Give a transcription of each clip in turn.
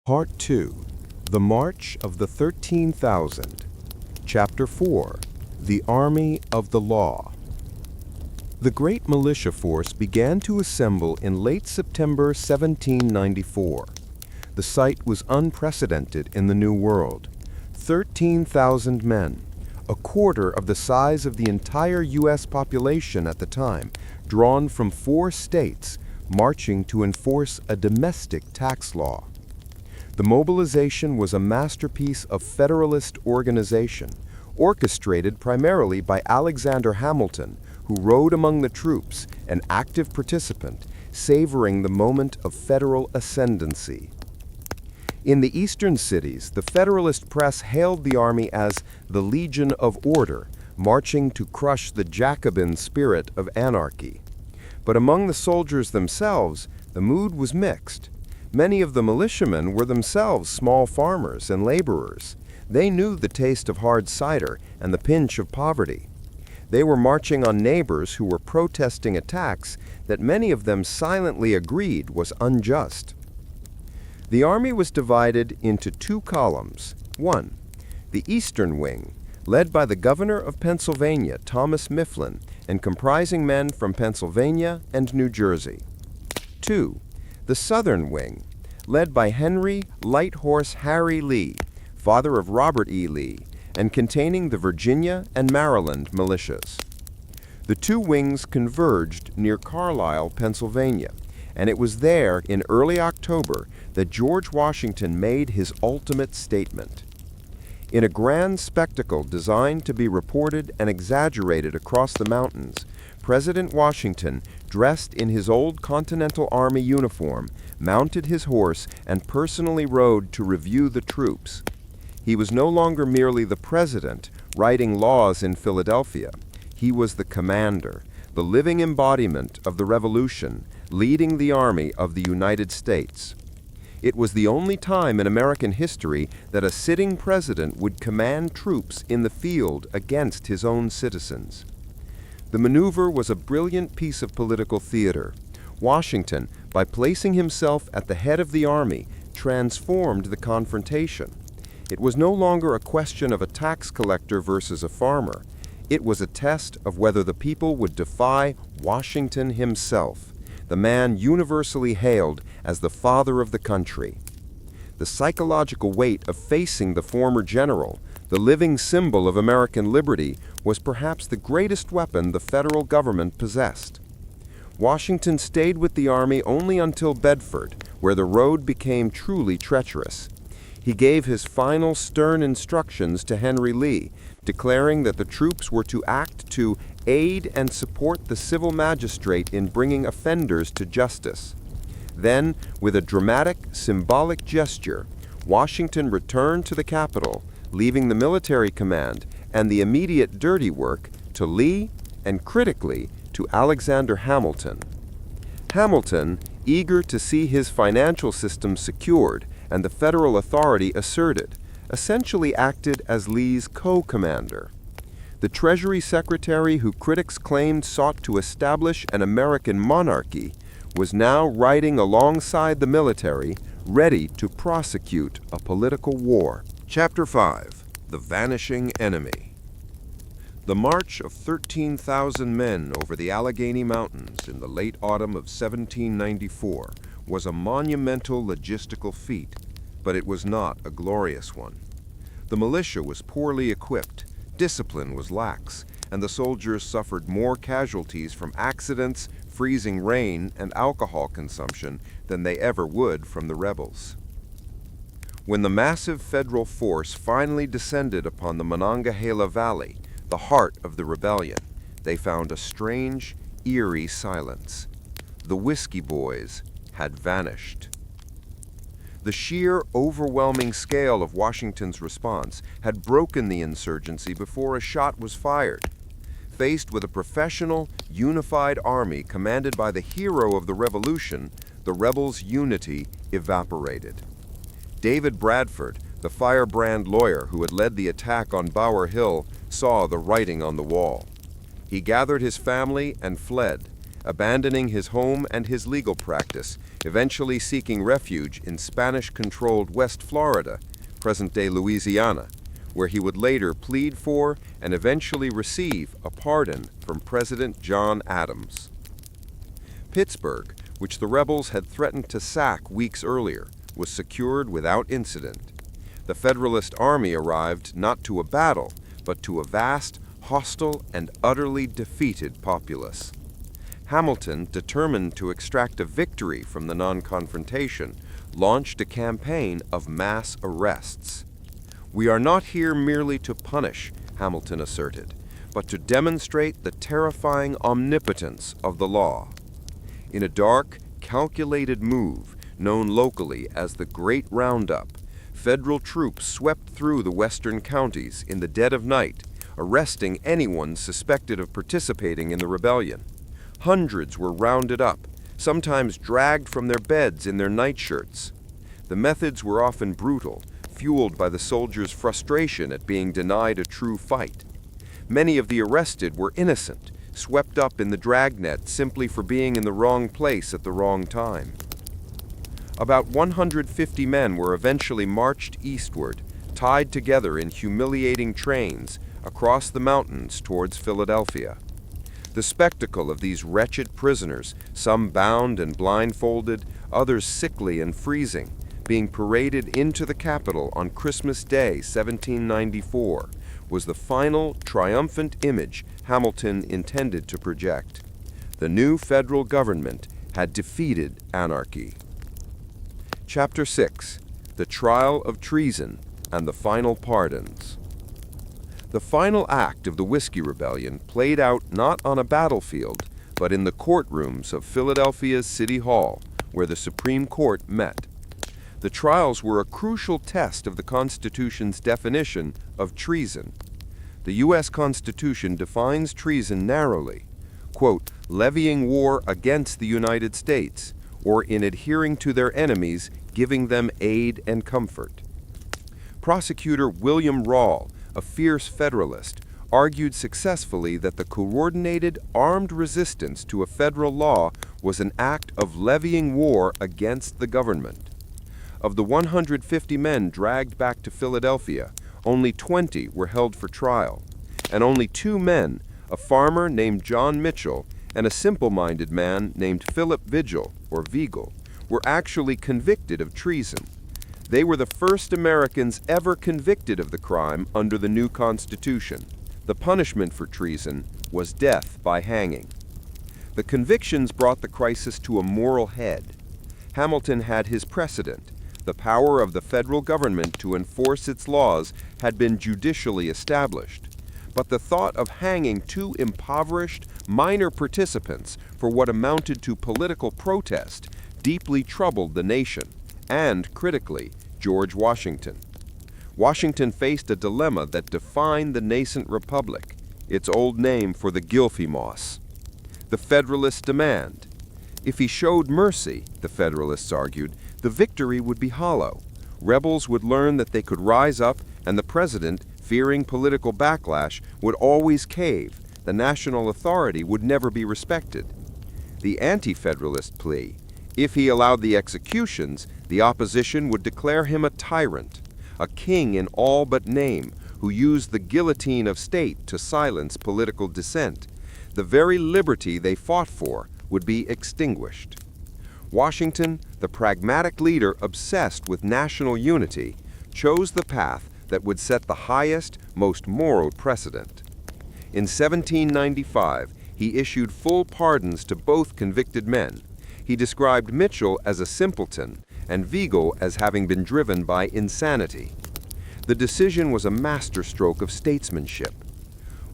Part 2. The March of the 13,000. Chapter 4. The Army of the Law. The great militia force began to assemble in late September 1794. The sight was unprecedented in the New World. 13,000 men, a quarter of the size of the entire U.S. population at the time, drawn from 4 states, marching to enforce a domestic tax law. The mobilization was a masterpiece of Federalist organization, orchestrated primarily by Alexander Hamilton, who rode among the troops, an active participant, savoring the moment of federal ascendancy. In the eastern cities, the Federalist press hailed the army as the Legion of Order, marching to crush the Jacobin spirit of anarchy. But among the soldiers themselves, the mood was mixed. Many of the militiamen were themselves small farmers and laborers. They knew the taste of hard cider and the pinch of poverty. They were marching on neighbors who were protesting a tax that many of them silently agreed was unjust. The army was divided into 2 columns. 1. The eastern wing, led by the governor of Pennsylvania, Thomas Mifflin, and comprising men from Pennsylvania and New Jersey. 2. The southern wing, led by Henry Light Horse Harry Lee, father of Robert E. Lee, and containing the Virginia and Maryland militias. The 2 wings converged near Carlisle, Pennsylvania, and it was there in early October that George Washington made his ultimate statement. In a grand spectacle designed to be reported and exaggerated across the mountains, President Washington, dressed in his old Continental Army uniform, mounted his horse and personally rode to review the troops. He was no longer merely the president, writing laws in Philadelphia. He was the commander, the living embodiment of the Revolution, leading the Army of the United States. It was the only time in American history that a sitting president would command troops in the field against his own citizens. The maneuver was a brilliant piece of political theater. Washington, by placing himself at the head of the army, transformed the confrontation. It was no longer a question of a tax collector versus a farmer. It was a test of whether the people would defy Washington himself, the man universally hailed as the father of the country. The psychological weight of facing the former general, the living symbol of American liberty, was perhaps the greatest weapon the federal government possessed. Washington stayed with the army only until Bedford, where the road became truly treacherous. He gave his final stern instructions to Henry Lee, declaring that the troops were to act to aid and support the civil magistrate in bringing offenders to justice. Then, with a dramatic, symbolic gesture, Washington returned to the capital, leaving the military command and the immediate dirty work to Lee and, critically, to Alexander Hamilton. Hamilton, eager to see his financial system secured and the federal authority asserted, essentially acted as Lee's co-commander. The Treasury Secretary who critics claimed sought to establish an American monarchy was now riding alongside the military, ready to prosecute a political war. Chapter 5. The Vanishing Enemy. The march of 13,000 men over the Allegheny Mountains in the late autumn of 1794 was a monumental logistical feat, but it was not a glorious one. The militia was poorly equipped, discipline was lax, and the soldiers suffered more casualties from accidents, freezing rain, and alcohol consumption than they ever would from the rebels. When the massive federal force finally descended upon the Monongahela Valley, the heart of the rebellion, they found a strange, eerie silence. The Whiskey Boys had vanished. The sheer, overwhelming scale of Washington's response had broken the insurgency before a shot was fired. Faced with a professional, unified army commanded by the hero of the Revolution, the rebels' unity evaporated. David Bradford, the firebrand lawyer who had led the attack on Bower Hill, saw the writing on the wall. He gathered his family and fled, abandoning his home and his legal practice, eventually seeking refuge in Spanish-controlled West Florida, present-day Louisiana, where he would later plead for and eventually receive a pardon from President John Adams. Pittsburgh, which the rebels had threatened to sack weeks earlier, was secured without incident. The Federalist army arrived not to a battle, but to a vast, hostile, and utterly defeated populace. Hamilton, determined to extract a victory from the non-confrontation, launched a campaign of mass arrests. "We are not here merely to punish," Hamilton asserted, "but to demonstrate the terrifying omnipotence of the law." In a dark, calculated move, known locally as the Great Roundup, federal troops swept through the western counties in the dead of night, arresting anyone suspected of participating in the rebellion. Hundreds were rounded up, sometimes dragged from their beds in their nightshirts. The methods were often brutal, fueled by the soldiers' frustration at being denied a true fight. Many of the arrested were innocent, swept up in the dragnet simply for being in the wrong place at the wrong time. About 150 men were eventually marched eastward, tied together in humiliating trains across the mountains towards Philadelphia. The spectacle of these wretched prisoners, some bound and blindfolded, others sickly and freezing, being paraded into the Capitol on Christmas Day, 1794, was the final triumphant image Hamilton intended to project. The new federal government had defeated anarchy. Chapter 6: The Trial of Treason and the Final Pardons. The final act of the Whiskey Rebellion played out not on a battlefield, but in the courtrooms of Philadelphia's City Hall, where the Supreme Court met. The trials were a crucial test of the Constitution's definition of treason. The U.S. Constitution defines treason narrowly, quote, levying war against the United States, or in adhering to their enemies, giving them aid and comfort. Prosecutor William Rawle, a fierce Federalist, argued successfully that the coordinated armed resistance to a federal law was an act of levying war against the government. Of the 150 men dragged back to Philadelphia, only 20 were held for trial, and only 2 men, a farmer named John Mitchell and a simple-minded man named Philip Vigil, or Vigil, were actually convicted of treason. They were the first Americans ever convicted of the crime under the new Constitution. The punishment for treason was death by hanging. The convictions brought the crisis to a moral head. Hamilton had his precedent. The power of the federal government to enforce its laws had been judicially established. But the thought of hanging 2 impoverished, minor participants for what amounted to political protest deeply troubled the nation, and, critically, George Washington. Washington faced a dilemma that defined the nascent republic, its old name for the Gylfie Moss. The Federalists' demand. If he showed mercy, the Federalists argued, the victory would be hollow. Rebels would learn that they could rise up, and the president, fearing political backlash, would always cave. The national authority would never be respected. The anti-Federalist plea: if he allowed the executions, the opposition would declare him a tyrant, a king in all but name, who used the guillotine of state to silence political dissent. The very liberty they fought for would be extinguished. Washington, the pragmatic leader obsessed with national unity, chose the path that would set the highest, most moral precedent. In 1795, he issued full pardons to both convicted men. He described Mitchell as a simpleton and Vigil as having been driven by insanity. The decision was a masterstroke of statesmanship.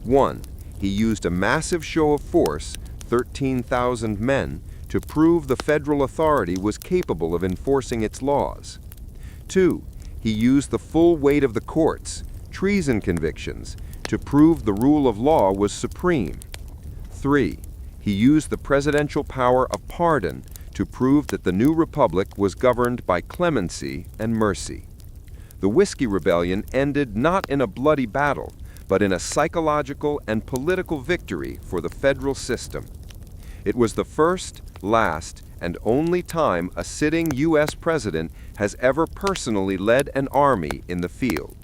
1. He used a massive show of force, 13,000 men, to prove the federal authority was capable of enforcing its laws. 2. He used the full weight of the courts, treason convictions, to prove the rule of law was supreme. 3. He used the presidential power of pardon to prove that the new republic was governed by clemency and mercy. The Whiskey Rebellion ended not in a bloody battle, but in a psychological and political victory for the federal system. It was the first, last, and only time a sitting U.S. president has ever personally led an army in the field.